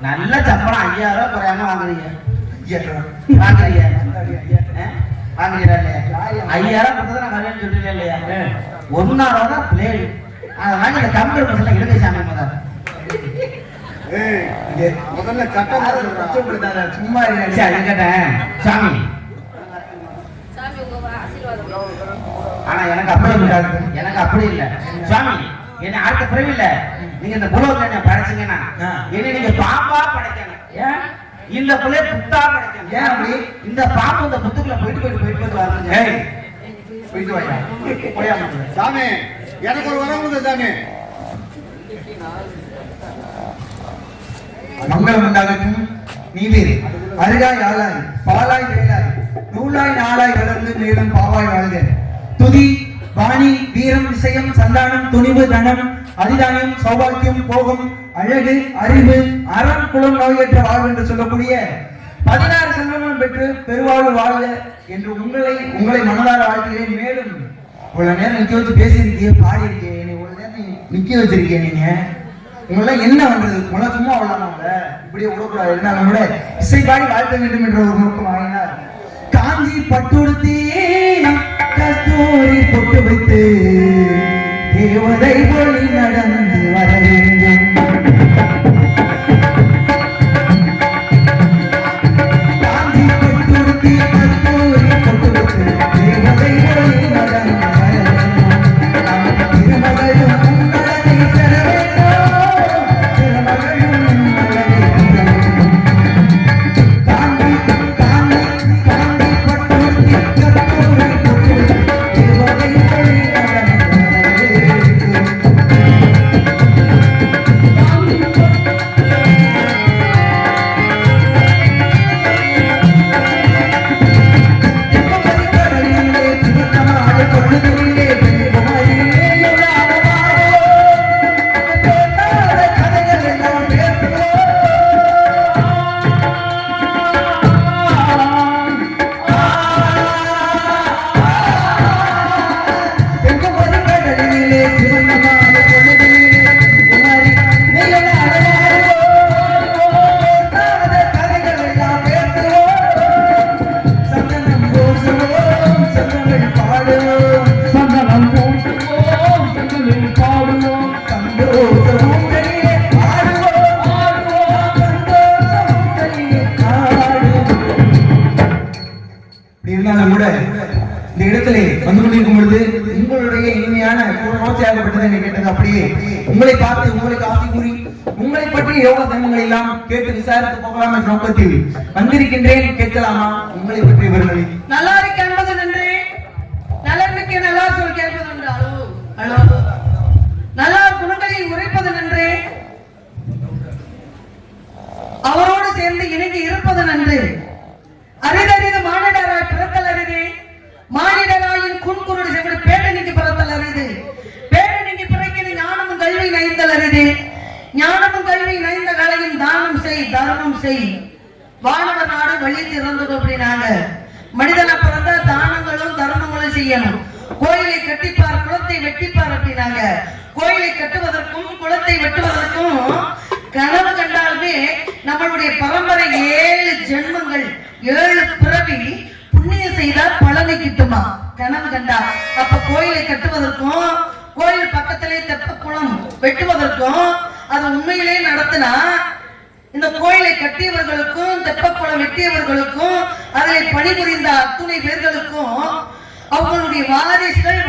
நல்ல சம்பளம் 5000 குறையாம வாங்குறீங்க. வாங்குறீங்களா இல்லையா? 5000 கொடுத்தா நான் வரேன்னு சொல்றீங்க இல்லையா? 1 நாளோட பிளேடு அதை வாங்கி இந்த கம்ப்யூட்டர் பசங்க எடுக்க சாமி முதல்ல சட்டம் சும்மா கேட்டேன் சாமி. ஆனா எனக்கு அப்படி இல்லை சாமி. என்ன அடுத்த பிறவி இல்ல, நீங்க இந்த புலவத்துல என்ன படைச்சீங்கன்னா என்ன நீங்க பாம்பா படைக்கணும். ஏன் இந்த புள்ளைய புத்தா படைக்கணும்? ஏன் அப்படி? இந்த பாம்பு இந்த புத்துக்குள்ள போயிட்டு வாங்க சாமி. எனக்கு ஒரு வரம் கொடுங்க சாமி. மங்களம் உண்டாகட்டும். நீவீர் அருகாய் ஆளாய் பாலாய் வேலாய் நூலாய் நாளாய் வளர்ந்து மேலும் பாவாய் வாழ்க. துதி வாணி, வீரம், விஷயம், சந்தானம், துணிவு, தனம், அதிதாயம், சௌபாக்கியம், போகம், அழகு, அறிவு, அறம், குலம், நோயற்ற வாழ்வு என்று சொல்லக்கூடிய 16 செல்வங்களும் பெற்று பெருவாழ்வு வாழ்க என்று உங்களை மனதார வாழ்க்கையிலே. மேலும் இவ்வளவு நேரம் நிக்க வச்சு பேசியிருக்கீங்க, பாடி இருக்கீங்க, இவ்வளவு நேரம் நிக்க வச்சிருக்கீங்க. நீங்க உங்களை என்ன பண்றது? உங்களை சும்மா அவ்வளவு இப்படியே விடக்கூடாது. இருந்தாலும் கூட இசை பாடி வாழ்த்த வேண்டும் என்ற ஒரு நோக்கம் ஆகினார். காஞ்சி பட்டுடுத்தி கஸ்தூரி பொட்டு வைத்து தேவதை போய் நடந்து வர வேண்டும். காஞ்சி பட்டுடுத்தி கஸ்தூரி பொட்டு வைத்து தேவதை போய் நடந்து வர வேண்டும். திருமகளும் உன்னழகை தர வேண்டும், திருமகளும் உன்னழகை தர வேண்டும். காஞ்சி காஞ்சி காஞ்சி பட்டுடுத்தி கஸ்தூரி பொட்டு வைத்து தேவதை போய் நடந்து வர வேண்டும். கடலிலே திருத்தமாக பொழுதிலே பெண்குமரியே எழாதவாரோ, கேட்டாத கதைகள் எல்லாம் பேசுவோம். பெண்குமரி கடலிலே திருத்தமாக பொழுதிலே பெண்குமரி எழாதவாரோ, கேட்டாத கதைகள் எல்லாம் பேசுவோம். சந்தனம் பூசுவோம், செந்தமிழ் பாடுவோம், சந்தனம் பூசுவோம், செந்தமிழ் பாடுவோம், சந்தோஷ ஊஞ்சலிலே ஆடுவோம், சந்தோஷ ஊஞ்சலிலே ஆடுவோம். இப்படி இருந்தாலும் கூட இந்த இடத்திலே வந்து கொண்டிருக்கும் பொழுது உங்களுடைய இனிமையான யோசையாகப்பட்டது என்னை கேட்டது. அப்படியே உங்களை பார்த்து உங்களுக்கு ஆசை கூறி உங்களை பற்றி யோக தர்மங்கள் எல்லாம் கேட்டு விசாரித்து போகலாம் என்ற நோக்கத்தில் வந்திருக்கின்றேன். கேட்கலாமா உங்களை பற்றி இவர்களை? நல்லா இருக்கு என்பது நன்றி, நலனுக்கு நல்லா சொல் கேட்பது நன்று. அளவு அளவு நல்லா குணங்களை உரைப்பது நன்று, அவரோடு சேர்ந்து இணைந்து இருப்பது நன்று. அரிதறிது மானிடராய் பிறத்தல் அரிது, மானிடராயின் குன்குருடு சென்று பேட்டனிக்கு பிறத்தல் அரிது, பேட்டனிக்கு பிறக்கிற ஞானமும் கல்வி நைந்தல் அரிது, ஞானமும் கல்வி நைந்த கலையும் தானம் செய் தர்மம் செய், வானவர் நாடு வழி திறந்தது அப்படின்னாங்க. மனிதனை பிறந்தா தானங்களும் தர்மங்களும் செய்யணும். கோயிலை கட்டிப்பார் குளத்தை வெட்டிப்பார் அப்படின்னாங்க. கோயிலை கட்டுவதற்கும் குளத்தை வெட்டுவதற்கும் கனவு கண்டாலுமே நம்மளுடைய பரம்பரை 7 ஜென்மங்கள் 7 பிறவி புண்ணியம் செய்தால் பலனை கிட்டுமா கனவு கண்டா. அப்ப கோயிலை கட்டுவதற்கும் கோயில் பக்கத்திலே தெப்ப குளம் வெட்டுவதற்கும் அது உண்மையிலே நடத்தினா இந்த கோயிலை கட்டியவர்களுக்கும் தெப்பக்குளம் வெட்டியவர்களுக்கும் அதில் பணிபுரிந்த அத்துணை பேர்களுக்கும் அவங்களுடைய வாரிசுகள்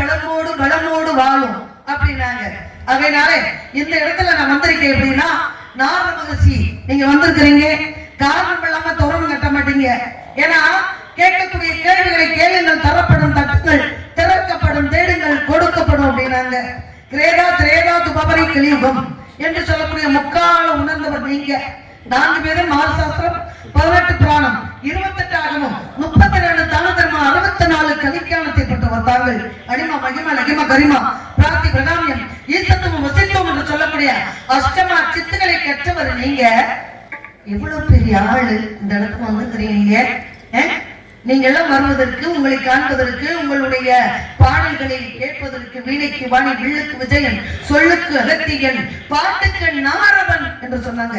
வளமோடு வாழும் அப்படின்னாங்க. அதனால இந்த இடத்துல நான் வந்திருக்கேன் எப்படின்னா, நாரத மகர்ஷி நீங்க வந்திருக்கிறீங்க, காரணம் இல்லாம தோரணம் கட்ட மாட்டீங்க. ஏன்னா கேட்கக்கூடிய கேள்விகளை கேளுங்கள், தரப்படும் தட்டுங்கள், திறக்கப்படும் தேடுங்கள், கொடுக்கப்படும் அப்படின்னாங்க. கிரேதா திரேதா துபபரி கலியுகம் என்று சொல்லக்கூடிய முக்கால உணர்ந்தவர் நீங்க. 4 பேரும் மகாசாஸ்திரம், 18 புராணம், 28 ஆகமம், 32 தான தர்மம், 64 கலிக்காலத்தை பெற்றவர் தாங்கள். அடிமா மகிமா லகிமா கரிமா பிரார்த்தி பிரகாமியம் ஈசத்துவம் வசித்துவம் என்று சொல்லக்கூடிய அஷ்டமா சித்துக்களை கற்றவர் நீங்க. எவ்வளவு பெரிய ஆளு இந்த இடத்துக்கு வந்துக்கிறீங்க. நீங்க எல்லாம் வருவதற்கு, உங்களை காண்பதற்கு, உங்களுடைய பாடல்களை கேட்பதற்கு வீணைக்கு வாணி, வில்லுக்கு விஜயன், சொல்லுக்கு அகத்தியன், பாட்டுக்கு நாரதன் என்று சொன்னாங்க.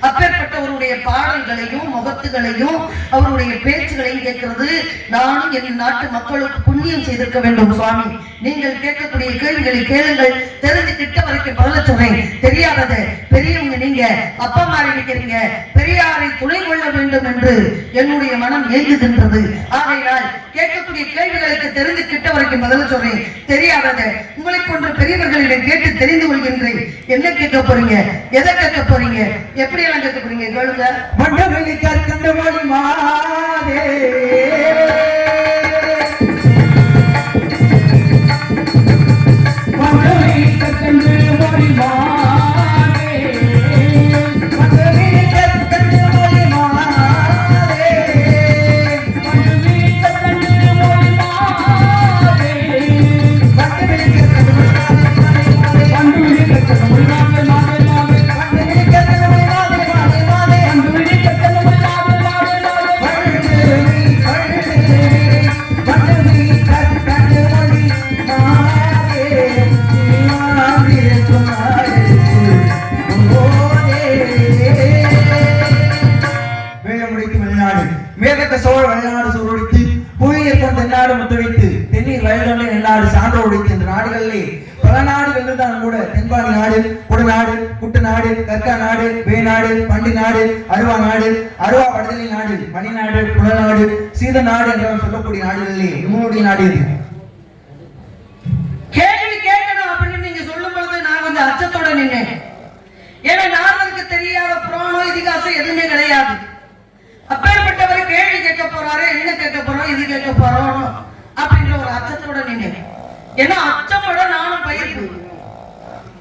அப்பேற்பட்டவருடைய பாடல்களையும் முகத்துகளையும் அவருடைய பேச்சுகளையும் கேட்கிறது நானும் என் நாட்டு மக்களுக்கு புண்ணியம் செய்திருக்க வேண்டும். சுவாமி நீங்கள் கேட்கக்கூடிய கேள்விகளை கேளுங்கள், தெரிஞ்சுக்கிட்ட வரைக்கும் பதில சொன்னேன். தெரியாதது பெரியவங்க நீங்க அப்பா மாறி நிற்கிறீங்க, பெரியாரை துணை கொள்ள வேண்டும் என்று என்னுடைய மனம் ஏங்குகின்றது. ஆகையினால் கேட்கக்கூடிய கேள்விகளுக்கு தெரிஞ்சுக்கிட்ட வரைக்கும் பதில சொல்றேன். தெரியாதது உங்களை போன்ற பெரியவர்களிடம் கேட்டு தெரிந்து கொள்கின்றேன். என்ன கேட்க போறீங்க, எதை கேட்க போறீங்க, எப்படி எல்லாம் கேட்க போறீங்க கேளுங்க. மண்டபலி கற்கண்ட மொழி மாதே தென்னக்க சோழ வயநாடு சூழொழித்து புவியேற்பம் தென்னாடு முத்துழைத்து தென்னீர் வயதொன்றை நெல்லாடு சான்று ஒழித்து என்ற நாடுகளிலே பல நாடுகள் இருந்தாலும் கூட தென்பாண்டி நாடு, குடநாடு, குட்டநாடு, கற்கா நாடு, வேநாடு, பண்டி நாடு, அருவா நாடு, அருவா வடதலை நாடு, மணிநாடு, குடநாடு, சீத நாடு என்று சொல்லக்கூடிய நாடுகளிலே இவனுடைய நாடு இது. கேள்வி கேட்கணும் அப்படின்னு நீங்க சொல்லும் பொழுது நான் கொஞ்சம் அச்சத்தோட நின்னேன். ஏன்னா நாரதருக்கு தெரியாத புராணம் இதிகாசம் எதுவுமே கிடையாது. அப்பேற்பட்டவர் கேள்வி கேட்க போறாரு, என்ன கேட்க போறோம், இது கேட்க போறோம் அப்படின்ற ஒரு அச்சத்தோட நின்னேன். ஏன்னா அச்சப்பட நானும் பயிர்ப்பு.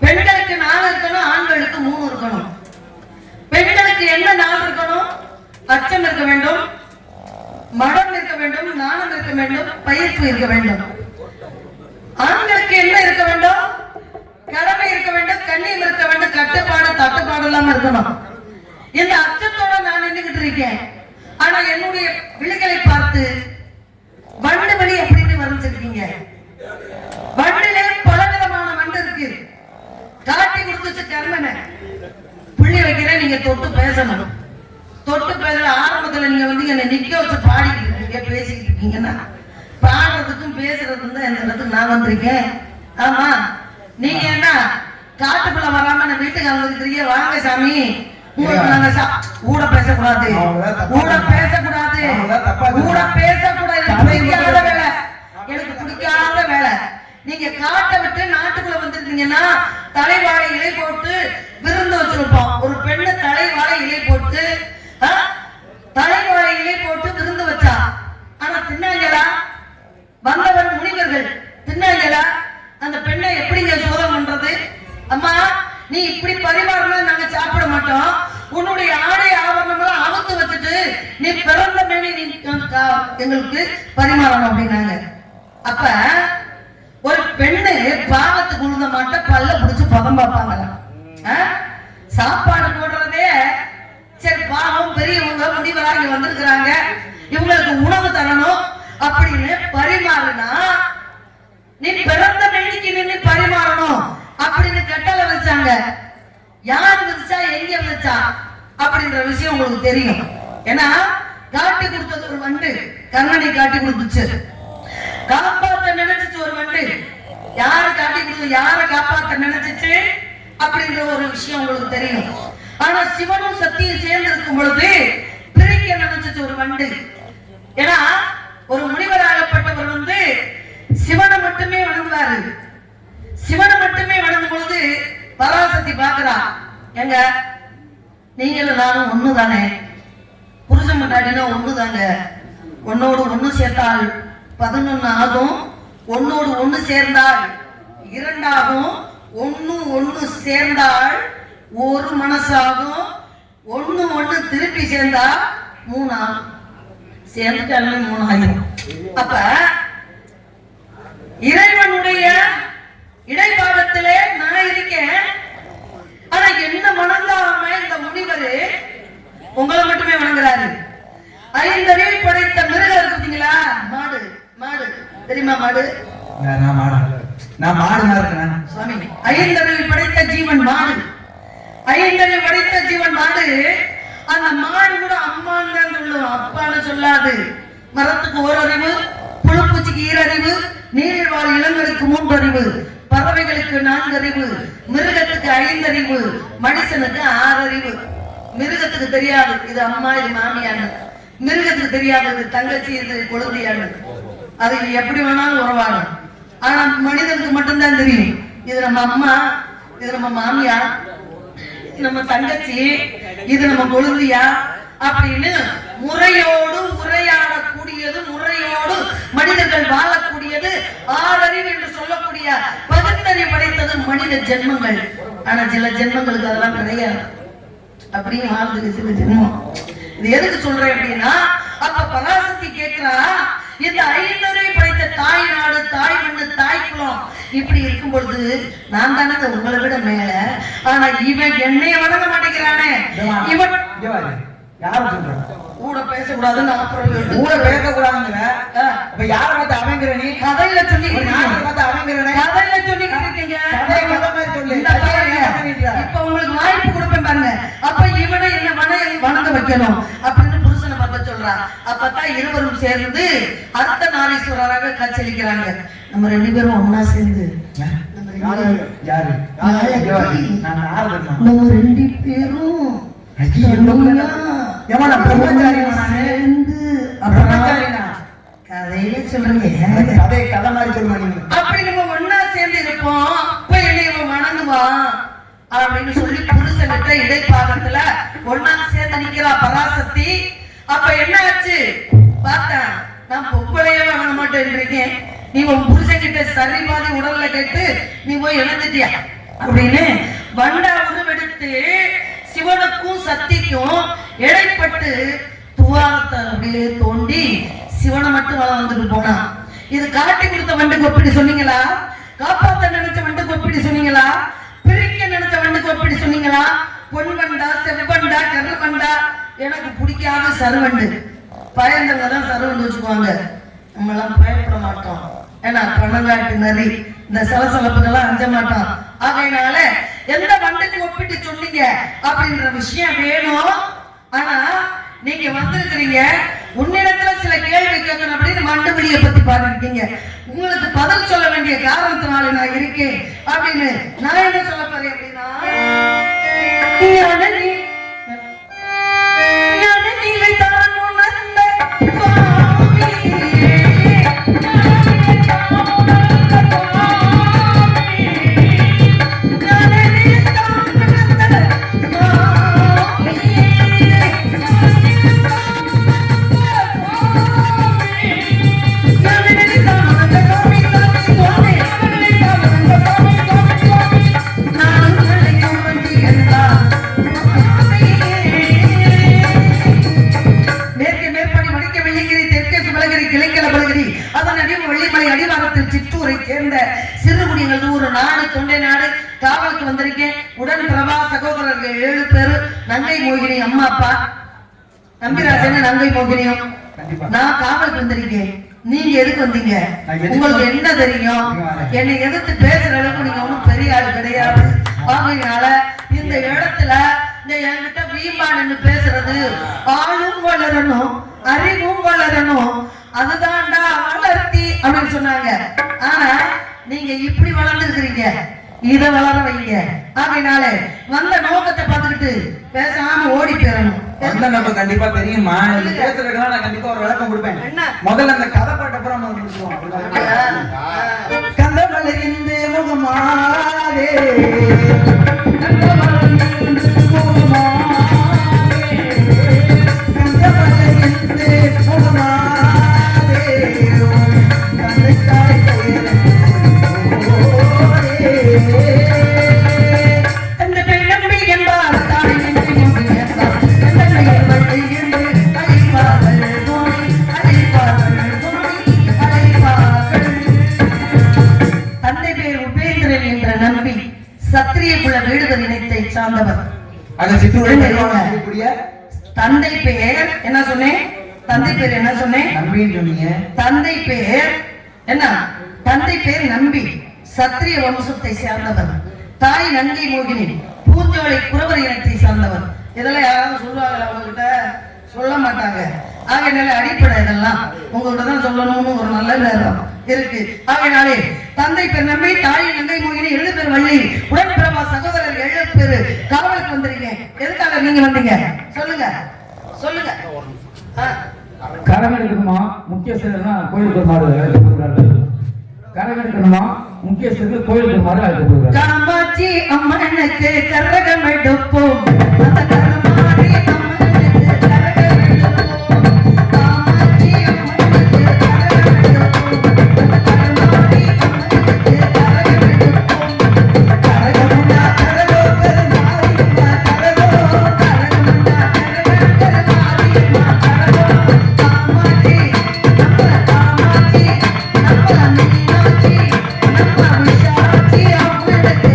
பெண்களுக்கு 4 இருக்கணும், ஆண்களுக்கு 3 இருக்கணும். பெண்களுக்கு என்ன 4 இருக்கணும்? அச்சம் இருக்க வேண்டும், மடம் இருக்க வேண்டும், நாணம் இருக்க வேண்டும், பயிர்ப்பு இருக்க வேண்டும். ஆண்களுக்கு என்ன இருக்க வேண்டும்? கடமை இருக்க வேண்டும், கண்ணியம் இருக்க வேண்டும், கட்டுப்பாடு தட்டுப்பாடு இல்லாம இருக்கணும். இந்த அச்சத்தோட நான் நின்றுகிட்டு இருக்கேன். ஆனா என்னுடைய விழிகளை பார்த்து வண்டு வழி அப்படின்னு வரைஞ்சிருக்கீங்க. வண்டிலே பல விதமான வண்டு இருக்கு. காட்டி கொடுத்துச்சு கர்ணனை. புள்ளி வைக்கிறேன், நீங்க தொட்டு பேசணும். தொட்டு பேசுற ஆரம்பத்துல நீங்க வந்து என்ன நிக்க வச்சு பாடிக்கிட்டு இருக்கீங்க, பேசிக்கிட்டு இருக்கீங்கன்னா பாடுறதுக்கும் பேசுறதுக்கும் தான் இந்த இடத்துக்கு நான் வந்திருக்கேன். ஆமா, நீங்க என்ன காட்டுக்குள்ள வராம நான் வீட்டுக்கு வந்துருக்கீங்க. வாங்க சாமி, உங்களுக்கு நாங்க கூட பேசக்கூடாது, கூட பேசக்கூடாது, கூட பேசக்கூடாது. பிடிக்காத வேலை, எனக்கு பிடிக்காத வேலை. நீங்க காட்டை விட்டு நாட்டுக்குள்ள வந்துருந்தீங்கன்னா தலைவாழை இலை போட்டு விருந்து வச்சிருப்போம். ஒரு பெண்ணு தலைவாழை இலை போட்டு தலைவாழை இலை போட்டு விருந்து வச்சா. ஆனா தின்னாங்களா? வந்தவர் முனிவர்கள் தின்னாங்களா? அந்த பெண்ணை எப்படிங்க சோதம் பண்றது? அம்மா, நீ இப்படி பரிமாறணும், நாங்க சாப்பிட மாட்டோம். உன்னுடைய ஆடை ஆவரணம் அவுத்து வச்சுட்டு நீ பிறந்த மேலே நீ எங்களுக்கு பரிமாறணும் அப்படின்னாங்க. அப்ப ஒரு பெண்ணு பாவத்துக்கு உழுந்த மாட்ட பல்ல பிடிச்சு பதம் பார்ப்பாங்களாம். சாப்பாடு போடுறதே சரி, பாவம் பெரியவங்க முனிவராக வந்திருக்கிறாங்க, இவங்களுக்கு உணவு தரணும் அப்படின்னு பரிமாறினா நீ பிறந்த மேனிக்கு நின்று பரிமாறணும் அப்படின்னு கட்டளை வச்சாங்க. யாரு விதிச்சா, எங்க விதிச்சா அப்படின்ற விஷயம் உங்களுக்கு தெரியும். ஏன்னா காட்டி கொடுத்தது ஒரு வண்டு, கர்ணனை காட்டி கொடுத்துச்சு. காப்பாத்த நினைச்சிச்சு ஒரு வண்டு. யாரு காட்டி கொடுத்து யார காப்பாத்த நினைச்சிச்சு அப்படின்ற ஒரு விஷயம் உங்களுக்கு தெரியும். ஆனா சிவனும் சக்தியும் சேர்ந்து இருக்கும் பொழுது பிரிக்க நினைச்சிச்சு ஒரு வண்டு. ஏன்னா ஒரு முனிவராகப்பட்டவர் வந்து சிவனை மட்டுமே வணங்குவாரு. சிவனை மட்டுமே வணங்கும் பொழுது பராசக்தி பாக்குறா, எங்க நீங்களும் நானும் ஒண்ணுதானே, புருஷன் முன்னாடினா ஒண்ணுதாங்க, ஒன்னோடு ஒண்ணு சேர்த்தால் 11 ஆகும், ஒன்னோடு ஒண்ணு சேர்ந்தால் 2 ஆகும், ஒண்ணு சேர்ந்தால் 1 மனசாகும், ஒண்ணு திருப்பி சேர்ந்தா 3 ஆகும். சேர்ந்துட்டாலுமே 3 ஆகும். அப்ப இறைவனுடைய இடைப்பாகத்திலே நான் இருக்கேன். ஆனா என்ன வணங்காம இந்த முனிவர் உங்களை மட்டுமே வணங்குறாரு. 5 அறிவை படைத்த மிருகம் இருக்குங்களா, மாடு. மாடு தெரியுமா? மாடு நான் மாடு இருக்கேன் சுவாமி. 5 அறிவை படைத்த ஜீவன் மாடு. 5 அறிவை படைத்த ஜீவன் மாடு. அந்த மாடு கூட அம்மான்னு தான் சொல்லும், அப்பான்னு சொல்லாது. மரத்துக்கு 1 அறிவு, புழுப்பூச்சிக்கு 2 அறிவு, நீரில் வாழ் இளங்களுக்கு 3 அறிவு, பறவைகளுக்கு 4 அறிவு, மிருகத்துக்கு 5 அறிவு, மனுஷனுக்கு 6 அறிவு. மிருகத்துக்கு தெரியாது இது அம்மா இது மாமியான்னு, மிருகத்துக்கு தெரியாது இது தங்கச்சி இது கொழுந்தியான்னு. அது எப்படி வேணாலும் உறவாடும். ஆனா மனிதனுக்கு மட்டும்தான் தெரியும் இது நம்ம அம்மா, இது நம்ம மாமியா, நம்ம தங்கச்சி, இது நம்ம கொழுந்தியா அப்படின்னு. முறையோடு உரையாடக்கூடியது, முறையோடு மனிதர்கள் வாழக்கூடியது 6 அறிவு என்று சொல்லக்கூடிய பகுத்தறிவு படைத்தது மனித ஜென்மங்கள். ஆனா சில ஜென்மங்களுக்கு அதெல்லாம் கிடையாது. அப்படியே வாழ்ந்துக்கு சில ஜென்மம். இது எதுக்கு சொல்றேன் அப்படின்னா, அப்ப பராசக்தி கேட்கிறா, இந்த 5 அறிவை படைத்த தாய் நாடு, தாய் மண்ணு, தாய் குலம் இப்படி இருக்கும் பொழுது நான் தானே உங்களை விட மேல. ஆனா இவன் என்னைய வணங்க மாட்டேங்கிறானே. இவன் யாரும் சொல்றாங்க கூட பேசக்கூடாதுன்னு அப்புறம் கூட பேசக்கூடாதுங்கிற இப்ப யார பார்த்து அவங்கிற நீ கதையில சொல்லி பார்த்து அவங்கிற கதையில சொல்லிக்கிட்டு இருக்கீங்க. இப்ப உங்களுக்கு வாய்ப்பு கொடுப்பேன் பாருங்க. அப்ப இவனை என்ன வணங்க வைக்கணும் அப்படின்னு புருஷனை பார்த்து சொல்ற சொல்றா. அப்பதான் இருவரும் சேர்ந்து அர்த்தநாரீஸ்வரராக காட்சியளிக்கிறாங்க. நம்ம 2 பேரும் ஒன்னா சேர்ந்து நம்ம 2 பேரும் கதையில சொல்றீங்க. கதை மாதிரி சொல்லுவாங்க. அப்படி நம்ம ஒன்னா சேர்ந்து இருப்போம். அப்ப என்னை வணங்குவான் அப்படின்னு சொல்லி புருஷன்கிட்ட இடைப்பாகத்துல ஒன்னா சேர்ந்து நிக்கிறா பராசக்தி. அப்ப என்ன ஆச்சு பார்த்தா, நான் பொம்பளையே வணங்க மாட்டேன்றீங்க, நீ உன் புருஷன்கிட்ட சரி மாதிரி உடல்ல கேட்டு நீ போய் இணைஞ்சிட்டியா அப்படின்னு வண்டா உருவெடுத்து சிவனுக்கும் சக்திக்கும் இடைப்பட்டு துவாரத்தை அப்படியே தோண்டி சிவனை மட்டும் வளம் வந்துட்டு போனா. இது காட்டி கொடுத்த வண்டுக்கு ஒப்பிடி சொன்னீங்களா? காப்பாத்த நினைச்ச வண்டுக்கு ஒப்பிடி சொன்னீங்களா? பிரிக்க நினைச்ச வண்டுக்கு ஒப்பிடி சொன்னீங்களா? பொன் வண்டா, செவ்வண்டா, கரு வண்டா, எனக்கு பிடிக்காத சருவண்டு. பயந்தவங்க தான் சருவண்டு வச்சுக்குவாங்க. நம்ம எல்லாம் பயப்பட மாட்டோம். ஏன்னா பணங்காட்டு நரி இந்த சலசலப்புக்கெல்லாம் அஞ்ச மாட்டோம். ஆகையினால எந்த வண்டுக்கு ஒப்பிட்டு சொன்னீங்க அப்படின்ற விஷயம் வேணும். ஆனா நீங்க வந்திருக்கிறீங்க, உன்னிடத்துல சில கேள்வி கேட்கணும் அப்படின்னு மண்டபடியை பத்தி பாருக்கீங்க. உங்களுக்கு பதில் சொல்ல வேண்டிய காரணத்தினால நான் இருக்கேன் அப்படின்னு நான் என்ன சொல்ல போறேன் அப்படின்னா, சிற்றூரை சேர்ந்த சிறுகுடிகள் ஊர் நாடு தொண்டை நாடு காவலுக்கு வந்திருக்கேன். உடன் பிரபா சகோதரர்கள் 7 பேரு, நங்கை மோகினி அம்மா அப்பா, நம்பிராஜன் நங்கை மோகினியும். நான் காவலுக்கு வந்திருக்கேன். நீங்க எதுக்கு வந்தீங்க? உங்களுக்கு என்ன தெரியும்? என்னை எதிர்த்து பேசுற அளவுக்கு நீங்க ஒன்றும் பெரிய ஆள் கிடையாது. ஆகையினால இந்த இடத்துல இந்த என்கிட்ட வீமான்னு பேசுறது ஆளும் வளரணும், அறிவும் வளரணும், அதுதான்டா வளர்த்தி அப்படின்னு சொன்னாங்க. ஆனா நீங்க இப்படி வளர்ந்துருக்கிறீங்க, இத வளர வைங்க. ஆகையினால வந்த நோக்கத்தை பார்த்துக்கிட்டு பேசாம ஓடி போயிடணும். வந்த நோக்கம் கண்டிப்பா தெரியுமா? நீங்க பேசுறதுக்கெல்லாம் நான் கண்டிப்பா ஒரு விளக்கம் கொடுப்பேன். முதல்ல அந்த கதை பாட்ட அப்புறம் கந்தமலையின் முகமாதே சத்திரிய குல வேடுவர் இனத்தை சார்ந்தவர். தந்தை பெயர் என்ன சொன்னேன்? தந்தை பேர் என்ன சொன்னேன்? தந்தை பேர் என்ன? தந்தை பேர் நம்பி, சத்திரிய வம்சத்தை சேர்ந்தவர். தாய் நங்கை மோகினி, பூஞ்சோலை குறவர் இனத்தை சார்ந்தவர். இதெல்லாம் யாராவது சொல்லுவாங்க? அவங்ககிட்ட சொல்ல மாட்டாங்க. ஆகையினால அடிப்படை இதெல்லாம் உங்ககிட்ட தான் சொல்லணும்னு ஒரு நல்ல நேரம் இருக்கு. ஆகையினாலே தந்தை பேர் நம்பி, தாய் நங்கை மோகினி, 7 பேர் வள்ளி, உடன் பிரபா சகோதரர் 7 பேர் காவலுக்கு வந்திருக்கீங்க. எதுக்காக நீங்க வந்தீங்க? சொல்லுங்க சொல்லுங்க. கரகம் எடுக்கணுமா? முக்கியஸ்தர்னா கோயில் பெருமாறு அழைக்கப்படுகிறார்கள். கரகம் எடுக்கணுமா? முக்கியஸ்தர்கள் கோயில் பெருமாறு அழைக்கப்படுகிறார்கள். காமாட்சி அம்மனுக்கு கரகம் எடுப்போம், அந்த கரமாரி அம்மனுக்கு கரகம் எடுப்போம். காமாட்சி அம்மனுக்கு கரகம் எடுப்போம், அந்த கரமாரி அம்மனுக்கு கரகம் எடுப்போம். கரகமுண்டா கரகோ கரமாரியம்மா கரகோ, கரகமுண்டா கரகோ கரமாரியம்மா கரகோ. காமாட்சி நம்ம காமாட்சி, நம்ம மீனாட்சி, நம்ம விஷாட்சி அம்மனுக்கு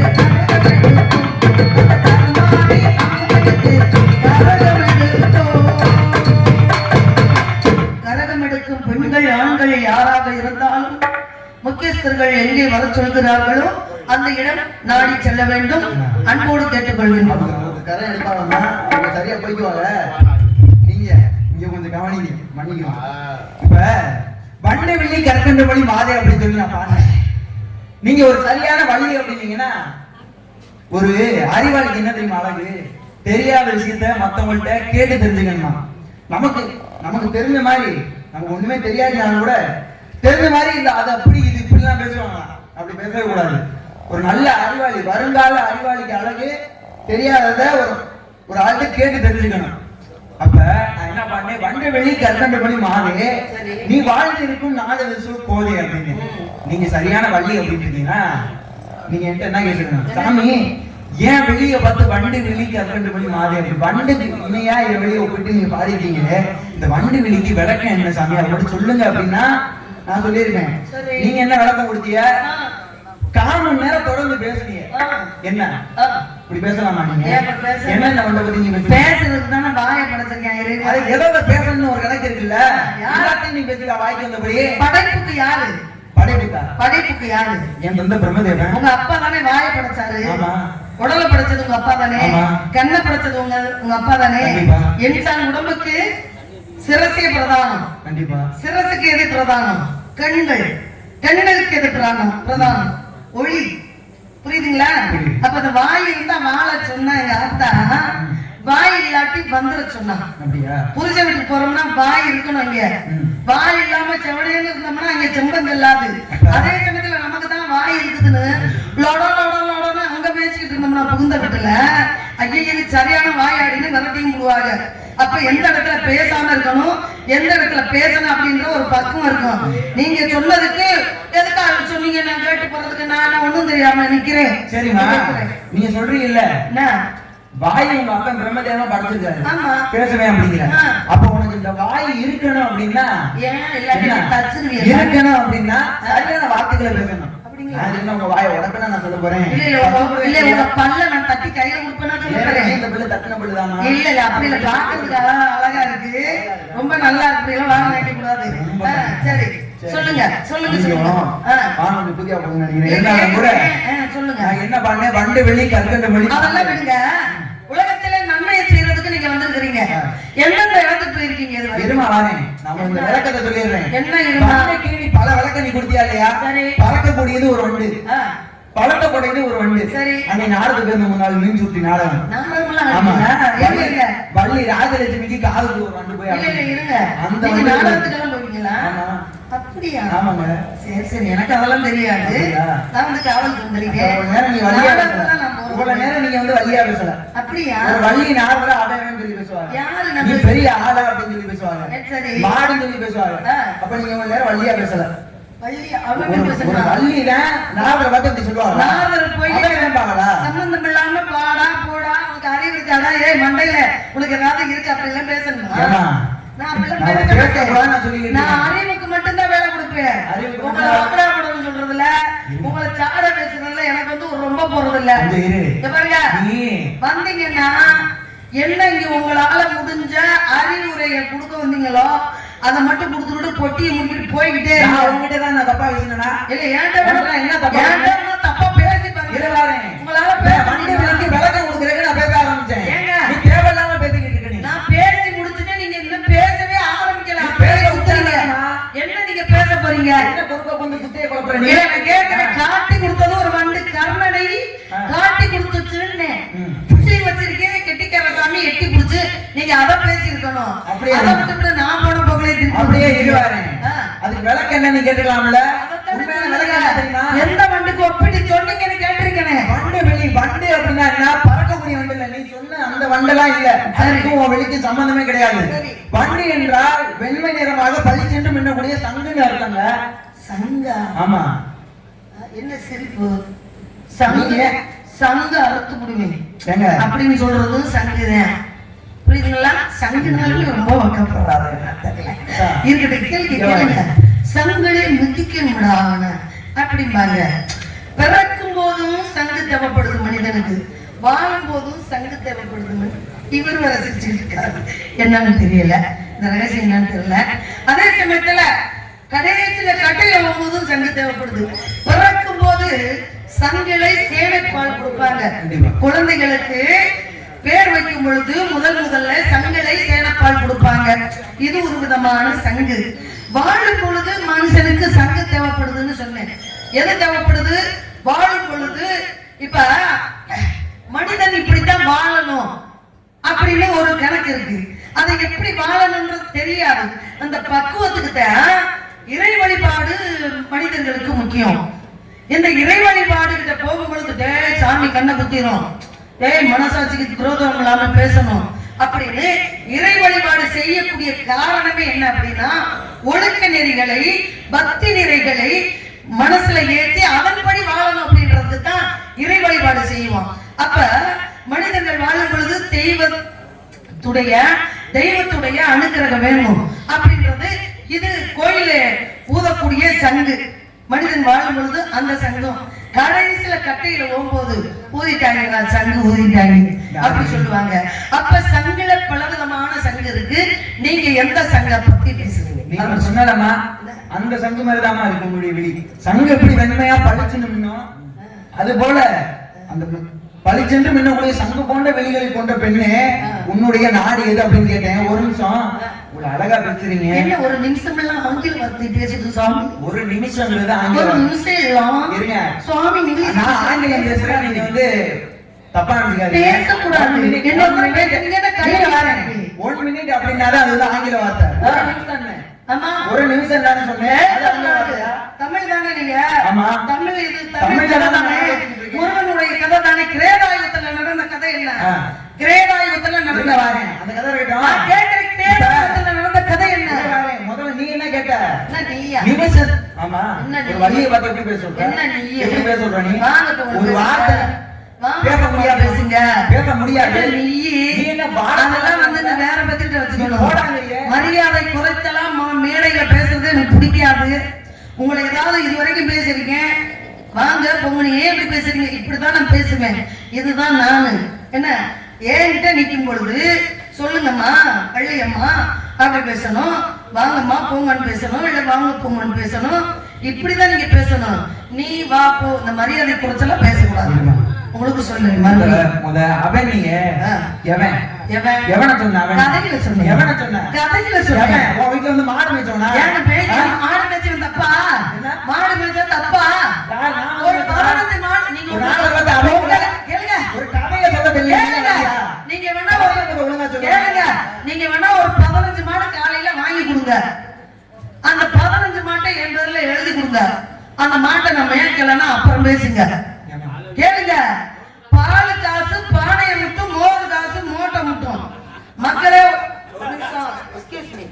கரகம் எடுப்போம், அந்த கரமாரி அம்மனுக்கு கரகம் எடுப்போம். கரகம் எடுக்கும் பெண்கள் ஆண்கள் யாராக இருந்தாலும் முக்கியஸ்தர்கள் எங்கே வர சொல்கிறார்களோ அந்த இடம் நாடி செல்ல வேண்டும். அன்போடு கேட்டுக்கொள்கிறோம். கரை எடுப்பாங்கன்னா சரியா போய்க்குவாங்க. நீங்க இங்க கொஞ்சம் கவனிங்க. பண்ணிக்கிறோம். இப்ப வண்டு வெள்ளி கற்கண்டு வழி மாதே அப்படின்னு சொல்லி நான் பாடுறேன். நீங்க ஒரு சரியான வழி அப்படின்னீங்கன்னா, ஒரு அறிவாளிக்கு என்ன தெரியுமா அழகு? தெரியாத விஷயத்த மத்தவங்கள்ட்ட கேட்டு தெரிஞ்சுக்கணுமா. நமக்கு நமக்கு தெரிஞ்ச மாதிரி, நமக்கு ஒண்ணுமே தெரியாதுனாலும் கூட தெரிஞ்ச மாதிரி இந்த அது அப்படி இது இப்படிலாம் பேசுவாங்க. அப்படி பேசவே கூடாது. ஒரு நல்ல அறிவாளி, வருங்கால அறிவாளிக்கு அழகு தெரியாதத ஒரு ஆள்கிட்ட கேட்டு தெரிஞ்சுக்கணும். அப்ப நான் என்ன பண்ணேன், வண்டு வெளி கற்கண்டு படி மாதே நீ வாழ்ந்து இருக்கும் நாடு விசு கோதை அப்படின்னு. நீங்க சரியான வழி அப்படின்றீங்கன்னா நீங்க என்கிட்ட என்ன கேட்டுக்கணும், சாமி ஏன் வெளிய பார்த்து வண்டு வெளி கற்கண்டு படி மாதே அப்படி வண்டுக்கு இணையா என் வெளியே ஒப்பிட்டு நீங்க பாடிட்டீங்களே, இந்த வண்டு வெளிக்கு விளக்கம் என்ன சாமி அதை மட்டும் சொல்லுங்க அப்படின்னா நான் சொல்லியிருக்கேன். நீங்க என்ன விளக்கம் கொடுத்தீங்க? 1/4 மணி நேரம் தொடர்ந்து பேசுனீங்க. என்ன இப்படி பேசலாமா? நீங்க என்ன வண்ட பத்தி நீங்க பேசுறதுக்கு தானே வாயை படைச்சிருக்கேன். அது ஏதோ பேசணும்னு ஒரு கணக்கு இருக்குல்ல, எல்லாத்தையும் நீ பேசுறா வாய்க்கு வந்தபடி. படைப்புக்கு யாரு? படைப்புக்கு யாரு? என் தந்தை பிரம்மதேவன். உங்க அப்பா தானே வாயை படைச்சாரு. ஆமா. உடலை படைச்சது உங்க அப்பா தானே. கண்ணை படைச்சது உங்க அப்பா தானே. இன்சான் உடம்புக்கு சிரசே பிரதானம். கண்டிப்பா. சிரசுக்கு எது பிரதானம்? கண்கள். கண்களுக்கு எது பிரதானம்? ஒளி. புரியுதுங்களா? அப்ப அந்த வாய் இருந்தா வாழ சொன்னா எங்க ஆத்தா, வாய் இல்லாட்டி வந்துட சொன்னாங்க. புருஷ வீட்டுக்கு போறோம்னா வாய் இருக்கணும். இங்க வாய் இல்லாம செவடையில இருந்தோம்னா அங்க செம்பம் இல்லாது. அதே சமயத்துல நமக்கு தான் வாய் இருக்குதுன்னு லொடன்னு அங்க பேசிக்கிட்டு இருந்தோம்னா புகுந்த வீட்டுல ஐயா சரியான வாய் ஆடின்னு விரட்டியும் போடுவாங்க. அப்ப எந்த இடத்துல பேசாம இருக்கணும், எந்த இடத்துல பேசணும் அப்படின்ற ஒரு பக்குவம் இருக்கும். நீங்க சொன்னதுக்கு எதுக்காக சொன்னீங்க நான் கேட்டு போறதுக்கு நான் ஒண்ணும் தெரியாம நிக்கிறேன். சரிமா, நீங்க சொல்றீங்கல்ல வாய் உங்க அப்பா பிரம்மதேவன் படைச்சிருக்காரு, பேசவே அப்படிங்கிற. அப்ப உனக்கு இந்த வாய் இருக்கணும் அப்படின்னா இருக்கணும் அப்படின்னா சரியான வார்த்தைகளை பேசணும். உங்க வாயை உடக்கணும் நான் சொல்ல போறேன். உங்க பல்ல நான் தட்டி கையில கொடுப்பேன்னா சொல்ல போறேன். இந்த பிள்ளை தட்டின பிள்ளைதாமா? இல்ல அப்படி இல்ல, பாக்குறதுக்கு அழகா இருக்கு, ரொம்ப நல்லா இருக்கு, எல்லாம் வாங்க நினைக்க கூடாது. சரி சொல்லுங்க சொல்லுங்க. புதிய சொல்லுங்க. என்ன பண்ணேன், வண்டு வெளி கற்கண்டு வெளி அதெல்லாம் விடுங்க. உலகத்திலே நன்மையை செய்யறதுக்கு நீங்க வந்திருக்கீங்க. எந்தெந்த இடத்துக்கு போயிருக்கீங்க? இருமா வரேன், நான் இந்த விளக்கத்தை சொல்லிடுறேன். என்ன இருமா? பல விளக்கம் நீ கொடுத்தியா இல்லையா? பறக்கக்கூடியது ஒரு வண்டு, பழக்கக்கூடியது ஒரு வண்டு. சரி, அன்னைக்கு நாடகத்துக்கு இருந்த முன்னாள் மீன் சுட்டி நாடகம். வள்ளி ராஜலட்சுமிக்கு காதுக்கு ஒரு வண்டு போய் அந்த நாடகத்துக்கெல்லாம் போவீங்களா? அப்படியா? ஆமாங்க. சரி சரி, எனக்கு அதெல்லாம் தெரியாது. நான் வந்து காவலுக்கு வந்திருக்கேன். இவ்வளவு நேரம் நீங்க வந்து வள்ளியா பேசல. அப்படியா? வள்ளி நார்மலா அவன் சொல்லி பேசுவாங்க. யாரு? நீ பெரிய ஆளா அப்படின்னு சொல்லி பேசுவாங்க. சரி, மாடுன்னு சொல்லி பேசுவாங்க. அப்ப நீங்க இவ்வளவு நேரம் வள்ளியா பேசல. வள்ளி அவன் பேசுறான். வள்ளில நாவல வந்து இப்படி சொல்லுவாங்க. நாவல போய் கேட்பாங்களா? சம்பந்தம் இல்லாம பாடா போடா உனக்கு அறிவு இருக்காடா? ஏய் மண்டையில உனக்கு ஏதாவது இருக்கு அப்படி எல்லாம் பேசணுமா? நான் அறிவுக்கு மட்டும்தான் வேலை கொடுப்பேன். உங்களை வக்கரா போடணும்னு சொல்றதுல, உங்களை சாட பேசுறதுல எனக்கு வந்து ரொம்ப போறது இல்ல. பாருங்க, வந்தீங்கன்னா என்ன இங்க உங்களால முடிஞ்ச அறிவுரையை கொடுக்க வந்தீங்களோ அதை மட்டும் கொடுத்துட்டு பொட்டியை முடிக்கிட்டு போய்கிட்டே நான் தப்பா பேசினா இல்ல ஏன்டா என்ன தப்பா பேசி பாருங்க. உங்களால விளக்கம் கொடுக்குறேன் நான் பேச ஆரம்பிச்சேன். நீ தேவையில்லாம பேசிக்கிட்டு இருக்க. நான் பேசி முடிச்சுட்டு நீங்க இன்னும் பேசவே ஆரம்பிக்கலாம். என்ன நீங்க பேச போறீங்க? என்ன பொறுப்பை கொண்டு சுத்திய குழப்பறீங்க? நான் கேட்கிறேன், காட்டி கொடுத்தது ஒரு வண்டு கர்ணனை காட்டி கொடுத்துச்சுன்னு புடி வச்சிருக்கேன். கெட்டிக்கார சாமி எட்டி புடிச்சு நீங்க அத பேசி இருக்கணும். அப்படியே அத விட்டு நான் போன போகலே அப்படியே இருவாரேன். அதுக்கு விளக்கம் என்ன நீ கேட்கலாம்ல? உண்மையான விளக்கம் என்ன தெரியுமா? எந்த வண்டுக்கு ஒப்பிட்டு சொன்னீங்கன்னு கேட்டிருக்கேன். வண்டு வெளி வண்டு அப்படின்னா என்ன? பறக்கக்கூடிய வண்டு இல்ல. நீ சொன்ன அந்த வண்டெல்லாம் இல்ல. அதுக்கும் உன் வெளிக்கு சம்பந்தமே கிடையாது. வண்டு என்றால் வெண்மை நிறமாக பளிச்சென்று மின்னக்கூடிய சங்குன்னு அர்த்தங்க. சங்கா? ஆமா. என்ன சிரிப்பு? சங்கு சங்கு அறுத்து முடியும் அப்படின்னு சொல்றது சங்குதான். புரியுதுங்களா? சங்குனாலும் ரொம்ப வக்கப்படுறாரு. இருக்கட்ட கேள்வி கேளுங்க. சங்குகளை மிதிக்கணும்டான அப்படிம்பாங்க. பிறக்கும் போதும் சங்கு தேவைப்படுது மனிதனுக்கு, வாழும் போதும் சங்கு தேவைப்படுது. இவர் வேற சிரிச்சிருக்காரு, என்னன்னு தெரியல, இந்த ரகசியம் என்னன்னு தெரியல. அதே சமயத்துல கடைசியில கட்டையில போகும்போதும் சங்கு தேவைப்படுது. பிறக்கும் போது சங்கிலை சேவைப்பால் கொடுப்பாங்க. குழந்தைகளுக்கு பேர் வைக்கும் பொழுது முதல்ல சங்கிலை சேனப்பால் கொடுப்பாங்க. கொடுப்பாங்க. இது ஒரு விதமான சங்கு. வாழும் பொழுது மனுஷனுக்கு சங்கு தேவைப்படுதுன்னு சொன்னேன். எது தேவைப்படுது? வாழும் பொழுது இப்ப மனிதன் இப்படித்தான் வாழணும் அப்படின்னு ஒரு கணக்கு இருக்கு. அதை எப்படி வாழணும்ன்றது தெரியாது. அந்த பக்குவத்துக்கு தான் இறை வழிபாடு மனிதர்களுக்கு முக்கியம். இந்த இறை வழிபாடு கிட்ட போகும்பொழுது டேய் சாமி கண்ணை குத்திரும், டேய் மனசாட்சிக்கு துரோகம் இல்லாம பேசணும் அப்படின்னு இறை வழிபாடு செய்யக்கூடிய காரணமே என்ன அப்படின்னா, ஒழுக்க நெறிகளை பக்தி நெறிகளை மனசுல ஏற்றி அதன்படி வாழணும் அப்படின்றது தான் இறை வழிபாடு செய்வோம். அப்ப மனிதர்கள் வாழும் பொழுது தெய்வத்துடைய அனுக்கிரகம் வேணும் அப்படின்றது. இது கோயில ஊதக்கூடிய சங்கு. மனிதன் வாழும் பொழுது அந்த சங்கம் கடைசியில கட்டையில போகும்போது ஊதிட்டாங்க, சங்கு ஊதிட்டாங்க அப்படி சொல்லுவாங்க. அப்ப சங்குல பலவிதமான சங்கு இருக்கு. நீங்க எந்த சங்க பத்தி பேசுறீங்க? நீங்க சொன்னலமா அந்த சங்கு மாதிரிதாமா இருக்கு உங்களுடைய விழி. சங்கு எப்படி வெண்மையா பளிச்சுன்னு மின்னும், அது போல அந்த பளிச்சென்று மின்னக்கூடிய சங்கு போன்ற வெளிகளை கொண்ட பெண்ணே உன்னுடைய நாடு எது அப்படின்னு கேட்டேன். ஒரு நிமிஷம், உங்களை அழகா பேசுறீங்க. என்ன ஒரு நிமிஷம் எல்லாம் ஆங்கில வார்த்தை பேசிட்டு சாமி? ஒரு நிமிஷம்ன்றது ஒரு ஆங்கிலம். நிமிஷம் எல்லாம் இருங்க சுவாமி நான் ஆங்கிலம் பேசுறேன், நீங்க வந்து தப்பா நினைக்காதீங்க. பேசக்கூடாது. என்ன பேசுறீங்க? கையில வரேன். 1 மினிட் அப்படின்னாதான் அது வந்து ஆங்கில வார்த்தை. ஒரு நிமிஷம் தானே? ஆமா, ஒரு நிமிஷம் தானே சொன்னேன். அது ஆங்கில வார்த்தையா? தமிழ் தானே நீங்க? ஆமா. தமிழ். இது தமிழ் தமிழ் தானே? முருகனுடைய கதை தானே. கிரேதாயுகத்துல நடந்த கதை என்ன? கிரேதாயுகத்துல நடந்த வாரேன் அந்த கதை இருக்கட்டும். நான் கேக்குற கிரேதாயுகத்துல நடந்த கதை என்ன? முதல்ல நீ என்ன கேட்ட? என்ன நீயா? நிமிஷம். ஆமா, என்ன நீ? ஒரு வழியை பார்த்து எப்படி பேச சொல்ற? என்ன நீ? எப்படி பேச சொல்ற நீ? வாங்க ஒரு வார்த்தை பேச முடியாது. பேசுங்க. பேச முடியாது. நீ என்ன வார்த்தை? அதெல்லாம் வந்து இந்த வேற பத்திட்டு வச்சுக்கணும். போடாதீங்க. மரியாதை குறைத்தலாம் மேடையில பேசுறது எனக்கு பிடிக்காது. உங்களை ஏதாவது இதுவரைக்கும் பேசிருக்கேன், வாங்க பொங்கல் ஏன் இப்படி பேசுறீங்க? இப்படிதான் நான் பேசுவேன். இதுதான் நானு. என்ன ஏன்கிட்ட நிற்கும் பொழுது சொல்லுங்கம்மா பள்ளியம்மா அப்படி பேசணும், வாங்கம்மா போங்கன்னு பேசணும், இல்ல வாங்க போங்கன்னு பேசணும். இப்படிதான் நீங்க பேசணும். நீ வா போ இந்த மரியாதை குறைச்செல்லாம் பேசக்கூடாது. உங்களுக்கு சொல்லுங்க அவன் நீங்க எவன் எவன் எவனை சொன்ன? கதையில சொன்ன. எவனை சொன்ன? கதையில சொன்ன. உன் வீட்டுல வந்து மாடு மேய்ச்சவனா? ஏங்க பேய் மாடு மேய்ச்சவன் தப்பா? மாடு மேய்ச்சா தப்பா? ஒரு 15 மாடு நீங்க ஒரு நாளை வந்து அவங்க கேளுங்க. ஒரு கதையை சொல்ல தெரியல. நீங்க வேணா கேளுங்க. நீங்க வேணா ஒரு 15 மாடு காலையில வாங்கி கொடுங்க. அந்த 15 மாட்டை என் பேர்ல எழுதி கொடுங்க. அந்த மாட்டை நான் மேய்க்கலன்னா அப்புறம் பேசுங்க. கேளுங்க. பால் காசு பானையை முட்டும், மோர் காசு மூட்டை முட்டும். மக்களே எக்ஸ்கியூஸ் மீ,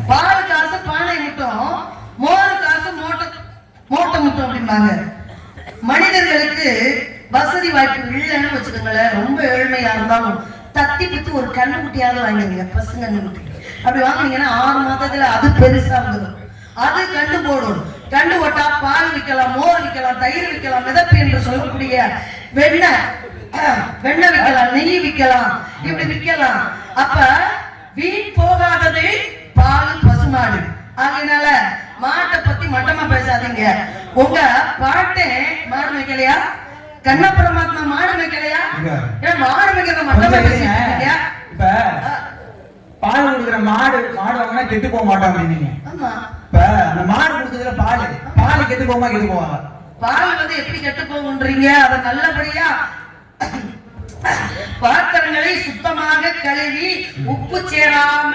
பால் காசு பானை முட்டும், மோர் காசு மூட்டை முட்டும் அப்படிம்பாங்க. மனிதர்களுக்கு வசதி வாய்ப்பு இல்லைன்னு வச்சுக்கோங்களேன். ரொம்ப ஏழ்மையா இருந்தாலும் தத்தி பித்து ஒரு கண்ணுக்குட்டியாவது வாங்கிடுங்க. பசங்க கண்ணுக்குட்டி அப்படி வாங்கினீங்கன்னா 6 மாதத்துல அது பெருசா வந்துடும். அது கண்டு போடும். கண்டு போட்டா பால் விற்கலாம், மோர் விற்கலாம், தயிர் விற்கலாம், மிதப்பு என்று சொல்லக்கூடிய வெண்ணெய் விற்கலாம், நெய் விற்கலாம், இப்படி விற்கலாம். அப்ப வீண் போகாதது பால் பசுமாடு. அதனால மாட்டை பத்தி மட்டமா பேசாதீங்க. உங்க பாட்டே மாடு வைக்கலையா? கண்ண பரமாத்மா மாடு வைக்கலையா? மாடு வைக்கிற மட்டமா பேசுறீங்க. இப்ப பால் கொடுக்குற மாடு வாங்கினா கெட்டு போக மாட்டோம் அப்படின்னீங்க. ஆமா. இப்ப அந்த மாடு கொடுக்குற பால் கெட்டு போமா? கெட்டு போவாங்க. பால் வந்து எப்படி கெட்டு போகுன்றீங்க? அதை நல்லபடியா பாத்திரங்களை சுத்தமாக கழுவி உப்பு சேராம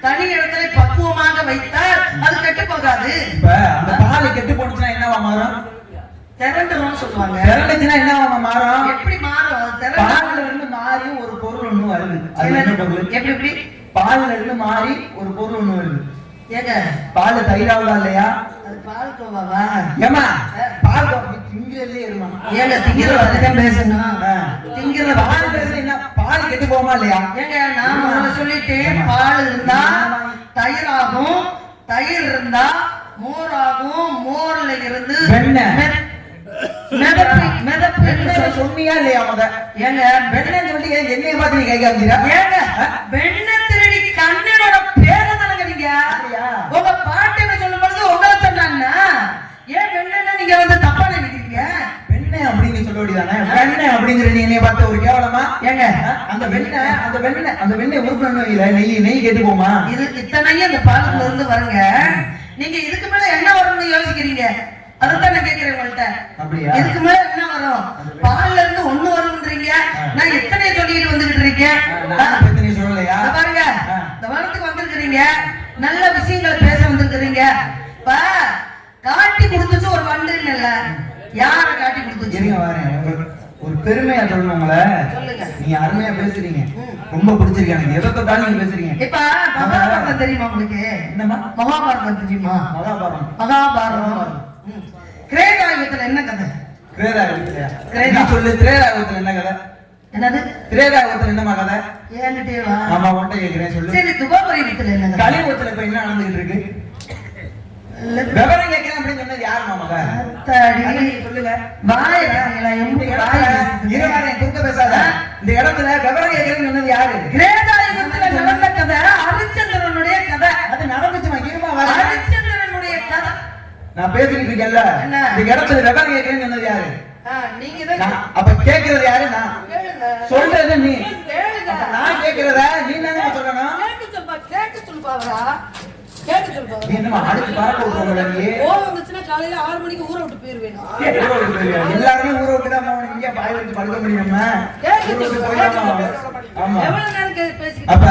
தனி இடத்துல பக்குவமாக வைத்தால் அது கெட்டு போகாது. இப்ப அந்த பால் கெட்டு போனுச்சுன்னா என்னவா மாறும்? திரண்டுரும் சொல்லுவாங்க. திரண்டுச்சுன்னா என்னவா மாறும்? எப்படி மாறும்? பால்ல இருந்து மாறி ஒரு பொருள் ஒண்ணு வருது. அது என்ன பொருள்? எப்படி பால்ல இருந்து மாறி ஒரு பொருள் ஒண்ணு வருது. ஏங்க பால் தயிராவதா இல்லையா? அது பால் கோவாவா? ஏமா பால் திங்கிறதுல இருமா? ஏங்க திங்கிறத தான் பேசணும். திங்கிறத பால் பேச என்ன? பால் கெட்டு போமா இல்லையா? ஏங்க நான் முதல்ல சொல்லிட்டேன். பால் இருந்தா தயிராகும், தயிர் இருந்தா மோராகும், மோர்ல இருந்து வெண்ணெய் மிதப்பு சொன்னியா இல்லையா? ஏங்க வெண்ணெய் சொல்லி என்னைய பார்த்து நீ கை காமிக்கிறா? ஏங்க வெண்ணெய் திருடி கண்ணனோட பேரை தானங்க நீங்க. உங்க பாட்டுன்னு சொல்லும் பொழுது உங்களை சொன்னாங்கன்னா ஏன் வெண்ணெய் நீங்க வந்து தப்பா நினைக்கிறீங்க? வெண்ணெய் அப்படின்னு சொல்ல வேண்டியதானே? வெண்ணெய் அப்படிங்கிற நீ என்னைய பார்த்த ஒரு கேவலமா? ஏங்க அந்த வெண்ணெய் உருப்பணும் இல்ல, நெய் கெட்டு போமா? இது இத்தனையும் அந்த பாலுக்குள்ள இருந்து வருங்க. நீங்க இதுக்கு மேல என்ன வரும்னு யோசிக்கிறீங்க? அதான் நான் கேக்குறேன் உங்கள்ட்ட. அப்படியா? இதுக்கு மேல என்ன வரும்? பால்ல இருந்து ஒண்ணு வரும்ன்றீங்க. நான் எத்தனையோ சொல்லிட்டு வந்துகிட்டு இருக்கேன். நீ சொல்லலையா? பாருங்க, இந்த வாரத்துக்கு வந்திருக்கிறீங்க, நல்ல விஷயங்களை பேச வந்திருக்கிறீங்க. இப்ப காட்டி கொடுத்துச்சு ஒரு வண்டுன்னு யார காட்டி கொடுத்துச்சு? இருங்க வரேன். ஒரு பெருமையா சொல்லணும் உங்களை. சொல்லுங்க. நீங்க அருமையா பேசுறீங்க, ரொம்ப பிடிச்சிருக்கு எனக்கு. எதை தொட்டாலும் நீங்க பேசுறீங்க. இப்ப மகாபாரதம் தெரியுமா உங்களுக்கு? என்னமா மகாபாரதம் தெரியுமா? மகாபாரதம். கிரேதாயுகத்துல என்ன கதை? திரேதாயுகத்துல சொல்லு. திரேதாயுகத்துல என்ன கதை? என்னது? திரேதாயுகத்துல என்னமா கதை? ஏன்னுட்டே வா. ஆமா உன்ட்ட கேக்குறேன், சொல்லு. சரி, துபாபுரத்துல என்ன கதை? கலியுகத்துல இப்ப என்ன நடந்துகிட்டு இருக்கு? விவரம் கேட்கிறேன் அப்படின்னு சொன்னது யாரு மாமா? சொல்லுங்க. வாய் பேசுறீங்களா? எம்பி வாய் பேசுறீங்க. குறுக்க பேசாத. இந்த இடத்துல விவரம் கேட்கிறேன்னு சொன்னது யாரு? கிரேதாயுகத்துல நடந்த கதை ஹரிச்சந்திரனுடைய கதை. அது நடந்துச்சுமா? இருமா வர. ஹரிச்சந்திரனுடைய கதை நான் பேசிட்டு இருக்கேன்ல, என்ன? இந்த இடத்துல விவரம் கேட்கிறேன்னு சொன்னது யாரு? நீங்க தான் நான். அப்ப கேட்கறது யாரு? நான். கேளுங்க. சொல்றது நீ. கேளுங்க. அப்ப நான் கேட்கறத நீ தானே சொல்லணும். கேட்க சொல்லுவாரா? கேட்க சொல்லுவாரா? நீ என்னமா அடுத்து பறக்க விடுறவங்கள நீ? கோவம் வந்துச்சுன்னா காலையில 6 மணிக்கு ஊரை விட்டு போயிருவேன். எல்லாருமே ஊரை விட்டு தான் போகணும். இங்கே பாய் வச்சு படுக்க முடியுமா? ஆமா. எவ்வளவு நேரம் பேசி அப்ப